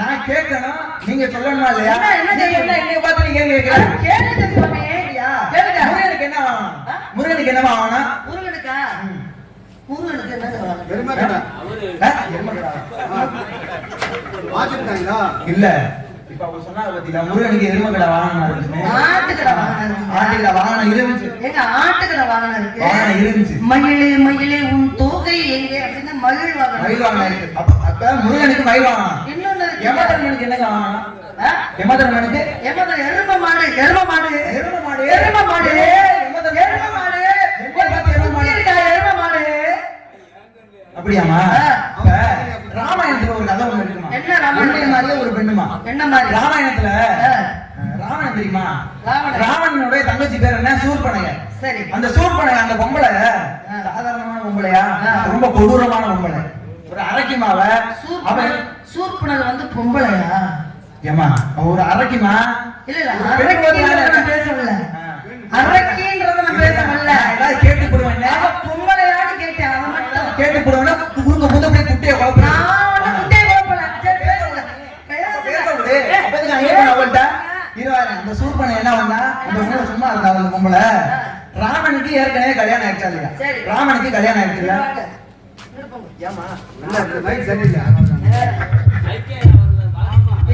நான் கேட்கணும், நீங்க சொல்லணுமா இல்லையா? என்னைய பார்த்து நீங்க கேட்கல. கேளுங்க சுவாமி. கேளுங்க. முருகனுக்கு என்ன ஆகணும்? முருகனுக்கு என்னமா ஆகணும்? முருகனுக்கா? முருகனுக்கு என்ன ஆகணும்? எருமைக்கடை. எருமகடா. மாத்திட்டாங்களா? இல்ல, இப்ப அவங்க சொன்னாங்க பாத்தீங்களா, முருகனுக்கு எருமகடா வாகனம் இருந்துச்சு. ஆட்டுக்கடை வாகனம். ஆட்டுக்கடா வாகனம் இருந்துச்சு. எங்க ஆட்டுக்கடை வாகனம் இருக்கு. வாகனம் இருந்துச்சு. மயிலே மயிலே உன் தோகை எங்கே அப்படின்னு மயில் வாகனம். மயில் வாகனம் இருக்கு. அப்ப முருகனுக்கு மயில் வாகனம். இன்னொன்னு இருக்கு. யமதர்மனுக்கு என்னங்க வாகனம்? யமதர்மனுக்கு எரும மாடு. எரும மாடு. எரும மாடு. எரும மாடு. எரும மாடு. எரும மாடு. அப்படியாமா? அப்ப ராமாயணத்துல ஒரு கதை ஒண்ணு இருக்குமா? என்ன ராமாயணம்? ஒண்ணே மாதிரியே ஒரு பெண்ணுமா? என்ன மாதிரி? ராமாயணத்துல ராவணன் தெரியுமா? ராவணன். ராவணனுடைய தங்கச்சி பேர் என்ன? சூர்பனக. சரி. அந்த சூர்பனக அந்த பொம்பளை சாதாரணமான பொம்பளையா? ரொம்ப கொடூரமான பொம்பளை. ஒரு அரைக்கிமாவ அவன் சூர்பனக வந்து பொம்பளையா? ஏமா ஒரு அரைக்கிமா? இல்ல இல்ல, அரக்கின்றத நான் பேசல. அரக்கின்றத நான் பேசல. ஏதாவது கேட்டு போடுவேன். அவ பொம்பளையான்னு கேட்டேன். அவ மட்டும் கேட்டு போடுவேன்னா குறுங்க முத அப்படியே குட்டியை குழப்பறா. நான் உன்னை குட்டே கோபல. சரி பேசல. பேசவிடு. அப்பதான் நான் ஏன் அவள்கிட்ட இருவாரு அந்த சூர்பனை என்ன பண்ணா, அந்த பொம்பளை சும்மா இருந்தா அந்த பொம்பளை. ராமனுக்கு ஏற்கனவே கல்யாணம் ஆயிடுச்சா இல்லையா? ராமனுக்கு கல்யாணம் ஆயிடுச்சுல. ஏமா? இல்ல, இந்த மைக் சரியில்லை.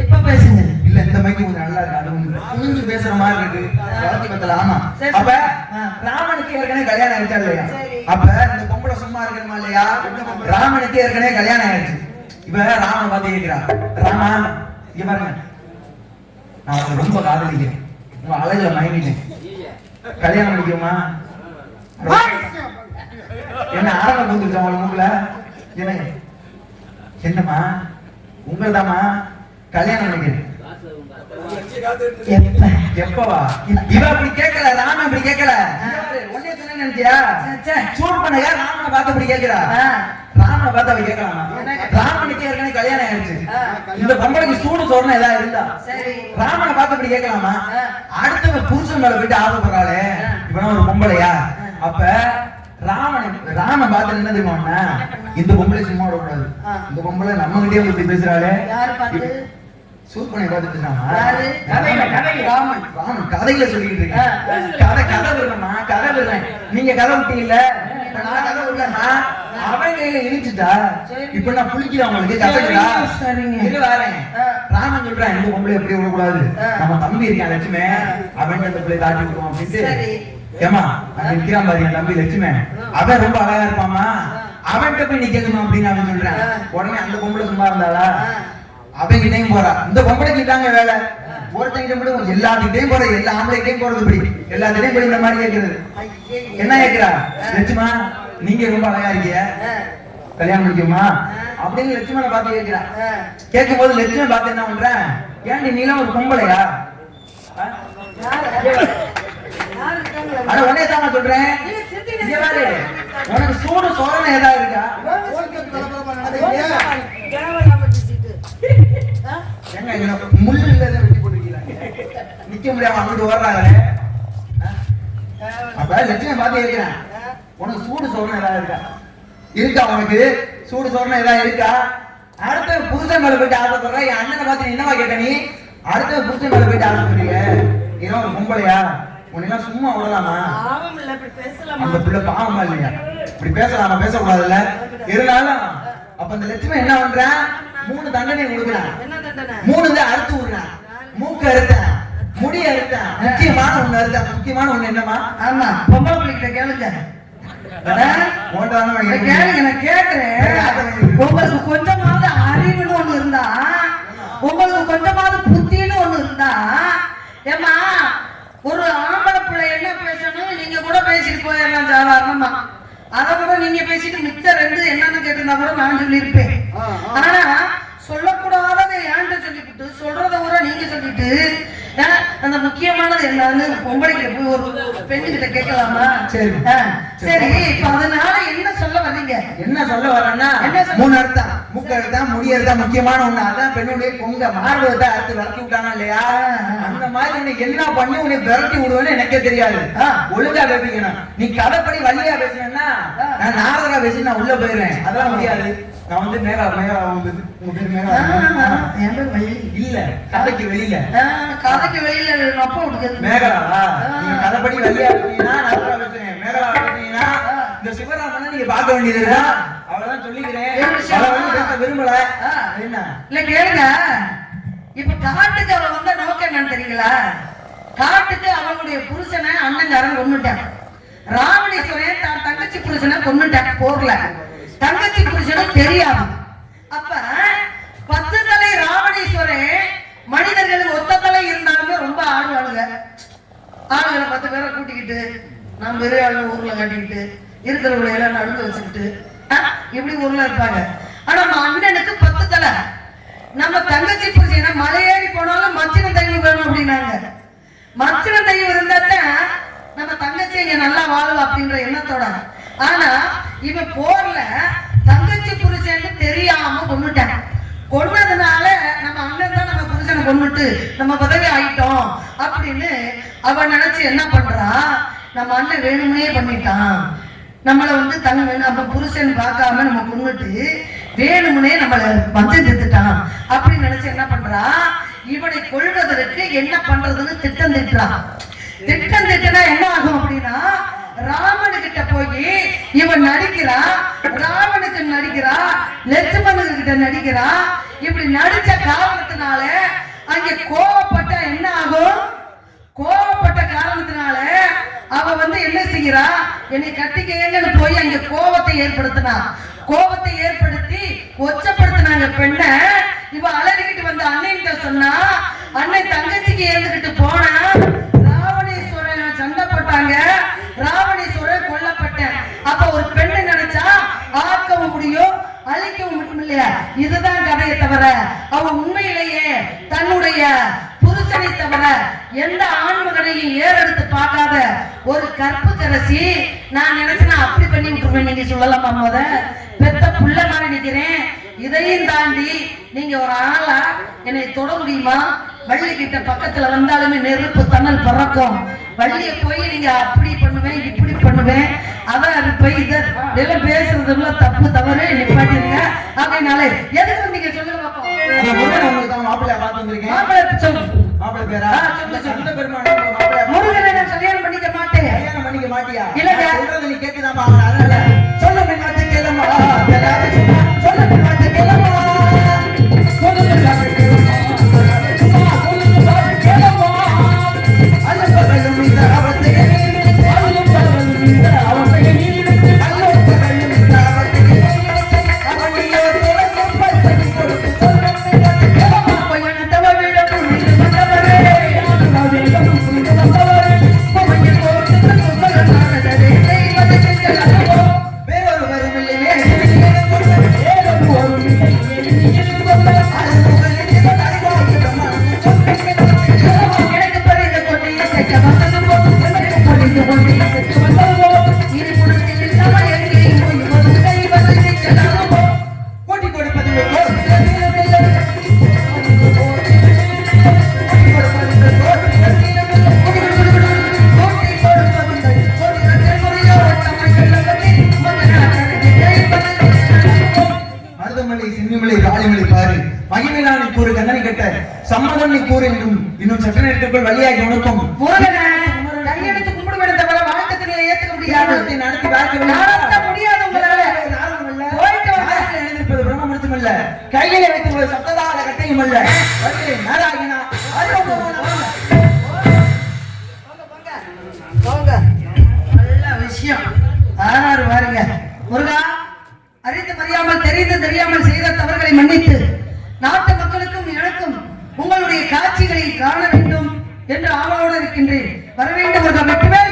இப்ப பேசுங்க. இல்ல இந்த மைக்கு கொஞ்சம் நல்லா இருக்கு. அது குனிஞ்சு பேசுற மாதிரி இருக்கு. வார்த்தை பத்தல. ஆமா. அப்ப ராமனுக்கு ஏற்கனவே கல்யாணம் ஆயிடுச்சா இல்லையா? அப்ப இந்த பொம்பளை சும்மா இருக்கணுமா இல்லையா? ராமனுக்கு ஏற்கனவே கல்யாணம் ஆயிடுச்சு. இப்ப ராமனை பார்த்து கேட்கிறா, ராமா இங்க பாருங்க, நான் உங்களை ரொம்ப காதலிக்கிறேன், உங்க அழகுல மயங்கிட்டேன், கல்யாணம் பண்ணிக்குமா? என்ன ஆரம்ப கொடுத்துருச்சா உங்க மூக்குல? என்னங்க என்னம்மா உங்கள்தாம்மா கல்யாணம் பண்ணிக்கிறேன். எப்பவா? இவ அப்படி கேட்கல, ராமன் அப்படி கேட்கல. ஒன்னே சொன்ன நினைச்சியா? சூர்பனக ராமனை பார்த்து அப்படி கேட்கிறா. ராமனை பார்த்து அவ கேட்கலாமா? ராமனுக்கு ஏற்கனவே கல்யாணம் ஆயிடுச்சு. இந்த பொம்பளைக்கு சூடு சோறுனா ஏதாவது இருந்தா ராமனை பார்த்து அப்படி கேட்கலாமா? அடுத்த புருஷன் மேல போயிட்டு ஆசைப்படுறாளே, இவனா ஒரு பொம்பளையா? அப்ப ராமன் பார்த்து என்ன தெரியுமா, இந்த பொம்பளை சும்மா விடக்கூடாது, இந்த பொம்பளை நம்ம கிட்டே இப்படி பேசுறாளே, சூர்பனை பார்த்து பேசுறாமா? ராமன் கதையில சொல்லிட்டு இருக்கேன். கதை விடுறமா, கதை விடுறேன். நீங்க கதை விட்டீங்கல்ல, நான் கதை விடலன்னா அவன் கையில இடிச்சுட்டா. இப்ப நான் புளிக்கிறேன் உங்களுக்கு கதைங்களா? இது வரேன். ராமன் சொல்றான், இந்த பொம்பளை எப்படி விடக்கூடாது, நம்ம தம்பி இருக்கான் லட்சுமே, அவன் அந்த பிள்ளை தாட்டி விடுவோம் அப்படின்ட்டு. ஏமா அங்க நிக்கிறான் பாரு என் தம்பி லட்சுமே, அவன் ரொம்ப அழகா இருப்பாமா, அவன்கிட்ட போய் நிக்கணுமா அப்படின்னு அவன் சொல்றான். உடனே அந்த பொம்பளை சும்மா இருந்தாளா, அவங்கிட்டையும் போறா. இந்த பொம்பளைக்கு தாங்க வேலை, ஒருத்தங்கிட்ட மட்டும் எல்லாத்துக்கிட்டையும் போற, எல்லா ஆம்பளைக்கிட்டையும் போறது இப்படி, எல்லாத்திட்டையும் போய் இந்த மாதிரி கேட்கறது. என்ன கேட்கிறா? லட்சுமா நீங்க ரொம்ப அழகா இருக்கீங்க, கல்யாணம் முடிக்குமா அப்படின்னு லட்சுமணை பார்த்து கேட்கிறா. கேட்கும் போது லட்சுமணன் பார்த்து என்ன பண்ற, ஏன்டி நீலாம் ஒரு பொம்பளையா? ஆனா உடனே தான் சொல்றேன், உனக்கு சூடு சோதனை ஏதாவது இருக்கா? ஏங்க இங்க முள்ளு இல்லாத வெட்டி போட்டுருக்கீங்க, நிக்க முடியாம அங்கிட்டு ஓடுறாங்களே. அப்ப லட்சுமி பார்த்து இருக்கிறேன், உனக்கு சூடு சோதனை ஏதாவது இருக்கா? இருக்கா உனக்கு சூடு சோதனை ஏதாவது இருக்கா? அடுத்த புருஷன் மேல போயிட்டு ஆசைப்படுற என் அண்ணனை பார்த்து நீ என்னவா கேட்ட? நீ அடுத்த புருஷன் மேல போயிட்டு ஆசைப்படுறீங்க, ஏதோ ஒரு பொம்பளையா? உனெல்லாம் சும்மா விடலாமா? அந்த பிள்ளை பாவமா இல்லையா? இப்படி பேசலாமா? பேசக்கூடாதுல்ல. இருந்தாலும் அப்ப அந்த லட்சுமி என்ன பண்றான்? 3 தண்டனை கொடுக்குறான். 3 தான் அறுத்து விடுறான். மூக்கு அறுத்தான், முடி அறுத்தான், முக்கியமான ஒண்ணு அறுத்தான். முக்கியமான ஒண்ணு என்னமா? ஆமா, பொம்பளை பிள்ளைகிட்ட கேளுங்க. கேளுங்க, நான் கேட்கிறேன். உங்களுக்கு கொஞ்சமாவது அறிவுன்னு ஒண்ணு இருந்தா, உங்களுக்கு கொஞ்சமாவது புத்தின்னு ஒண்ணு இருந்தா, ஏமா ஒரு ஆம்பளை பிள்ளை என்ன பேசணும் நீங்க கூட பேசிட்டு போயிடலாம் சாதாரணமா. அதை கூட நீங்க பேசிட்டு மிச்ச 2 என்னன்னு கேட்டிருந்தா கூட நான் சொல்லியிருப்பேன். ஆனா சொல்லக்கூடாததை ஏன்ட்ட சொல்லிவிட்டு சொல்றத கூட நீங்க சொல்லிட்டு அந்த முக்கியமானது என்னன்னு பொம்பளைக்கு போய் ஒரு பெண்ணுகிட்ட கேட்கலாமா? சரி, இப்ப அதனால என்ன சொல்ல வர்றீங்க? என்ன சொல்ல வரேன்னா, 3 அர்த்தம், மூக்கு அர்த்தம், முடி அர்த்தம், முக்கியமான ஒண்ணு. அதான் பெண்ணுடைய பொங்க மார்பகத்தை அறுத்து விரட்டி விட்டானா இல்லையா? அந்த மாதிரி உன்னை என்ன பண்ணி உன்னை விரட்டி விடுவேன்னு எனக்கே தெரியாது. ஒழுங்கா பேசிக்கணும். நீ கதைப்படி வள்ளியா பேசினா நான் நாரதரா பேசி நான் உள்ள போயிருவேன். அதெல்லாம் முடியாது. நான் வந்து மேகா உங்க பேர் மேகா இல்ல, கதைக்கு வெளியில. கதைக்கு வெளியில அப்பா விடுக்கிறது மேகலா. நீங்க கதைப்படி வள்ளியா பேசினா நாரதரா பேசுறேன். மேகலா பேசினா இந்த சிவராமனை நீங்க பார்க்க வேண்டியது இருக்கா? அவ்வளவுதான் சொல்லிக்கிறேன். பேச விரும்பல. என்ன இல்ல கேளுங்க. இப்ப காட்டுக்கு அவ வந்த நோக்கம் என்னன்னு தெரியுங்களா? காட்டுக்கு அவங்களுடைய புருஷனை அண்ணங்காரன் கொன்னுட்டான். ராவணேஸ்வரன் தான் தங்கச்சி புருஷனை கொன்னுட்டான் போர்ல. தங்கச்சி புருஷனும் தெரியாது. அப்ப 10 தலை ராவணேஸ்வரன் மனிதர்களுக்கு ஒத்த தலை இருந்தாலுமே ரொம்ப ஆடுவாளுங்க. ஆளுகளை 10 பேரை கூட்டிக்கிட்டு நம்ம பெரிய ஆளு ஊர்ல கட்டிக்கிட்டு இருக்கிறவங்களை எல்லாம் நடுந்து வச்சுக்கிட்டு இப்படி ஊர்ல இருப்பாங்க. ஆனா நம்ம அண்ணனுக்கு 10 தலை. நம்ம தங்கச்சி புருஷன் மலையேறி போனாலும் மச்சின தெய்வம் வேணும் அப்படின்னாங்க. மச்சின தெய்வம் இருந்தாத்தான் நம்ம தங்கச்சி இங்க நல்லா வாழும் அப்படின்ற எண்ணத்தோட. ஆனா இவன் போர்ல தங்கச்சி புருஷன்னு தெரியாம கொன்னுட்டான். கொன்னதுனால நம்ம அண்ணன் தான் நம்ம புருஷனை கொன்னுட்டு நம்ம பதவி ஆயிட்டோம் அப்படின்னு அவன் நினைச்சு என்ன பண்றா, நம்ம அண்ணன் வேணும்னே பண்ணிட்டான். நம்மளை வந்து நம்ம புருஷன் பார்க்காம நம்ம கொன்னுட்டு வேணும்னே நம்மளை பஞ்சம் திட்டுட்டான் அப்படின்னு நினைச்சு என்ன பண்றா, இவனை கொள்வதற்கு என்ன பண்றதுன்னு திட்டம் திட்டுறான். திட்டம் திட்டுனா என்ன ஆகும் அப்படின்னா, ராமனுக்கிட்ட போய் இவன் நடிக்கிறா, ராவனுக்கு நடிக்கிறா, லட்சுமணன் கிட்ட நடிக்கிறா. இப்படி நடிச்ச காரணத்தினால அங்க கோவப்பட்ட என்ன ஆகும்? கோவப்பட்ட காரணத்தினால அவ வந்து என்ன செய்கிறா, என்னை கட்டிக்கன்னு போய் அங்க கோவத்தை ஏற்படுத்தினா. கோபத்தை ஏற்படுத்தி ஒச்சப்படுத்தினாங்க பெண்ணை. இவ அலறிக்கிட்டு வந்து அண்ணன் சொன்னா, அண்ணன் தங்கச்சிக்கு இருந்துகிட்டு போனா ராவணேஸ்வரன் சண்டை போட்டாங்க. ராவணேஸ்வரன் கொல்லப்பட்டேன். அப்ப ஒரு பெண்ணை நினைச்சா ஆக்கவும் முடியும் அழிக்கவும் முடியும் இல்லையா? இதுதான் கதையை தவிர அவ உண்மையிலேயே தன்னுடைய புருஷனை தவிர எந்த ஆண்மகனையும் ஏறெடுத்து பார்க்காத ஒரு கற்பு கரசி. நான் நினைச்சேன் அப்படி பண்ணி விட்டுருவேன். நீங்க சொல்லலாமா? போத பெத்த புள்ள மாதிரி நிக்கிறேன். இதையும் தாண்டி நீங்க ஒரு ஆளா என்னை தொட முடியுமா? வள்ளி கிட்ட பக்கத்துல வந்தாலுமே நெருப்பு தணல் பறக்கும். வள்ளிய போய் நீங்க அப்படி பண்ணுவேன் இப்படி பண்ணுவேன் அதான் இருப்பேன் இதெல்லாம் பேசுறதுல தப்பு தவறு நிப்பாட்டிருங்க அப்படின்னாலே எதுக்கு வந்தீங்க சொல்லுங்க பாப்போம். மாப்பிள்ளை பார்த்து வந்திருக்கேன். மாப்பிள்ளை சொல்லு. மாப்பிள்ளை பேரா? முருகனை நான் கல்யாணம் பண்ணிக்க மாட்டேன். கல்யாணம் பண்ணிக்க மாட்டியா? இல்லங்க. சொல்றது நீ கேட்டுதான் பாக்கணும். அதனால சொல்ல மாட்டேன் கேளமா. சொல்ல மாட்டேன் கேளமா. வேறொரு வரும் இல்லையே ஆனைமலை சென்னிமலை ராளிமலை பாரு மகிமையிலான கூறு கந்தனை கட்ட சம்மதம் நீ கூறு என்றும் இன்னும் சற்று நேரத்திற்குள் வழியாகி உனக்கும் முருகனே, கையெடுத்து கும்பிட வேண்டும் தவிர வாழ்க்கை நீ ஏத்துக்க முடியாது. நடத்தி பார்க்க நடத்த முடியாது உங்களால. போயிட்டு வாங்க. எழுந்திருப்பது பிரம்ம அல்ல, கையிலே வைத்துள்ள சப்ததார கட்டையும் அல்ல. நாராயணா நல்ல விஷயம். ஆனாரு பாருங்க முருகா, அறிந்து அறியாமல் தெரிந்து தெரியாமல் செய்த தவறுகளை மன்னித்து நாட்டு மக்களுக்கும் எனக்கும் உங்களுடைய காட்சிகளை காண வேண்டும் என்று ஆவலோடு இருக்கின்றேன். வர வேண்டும் முருகா.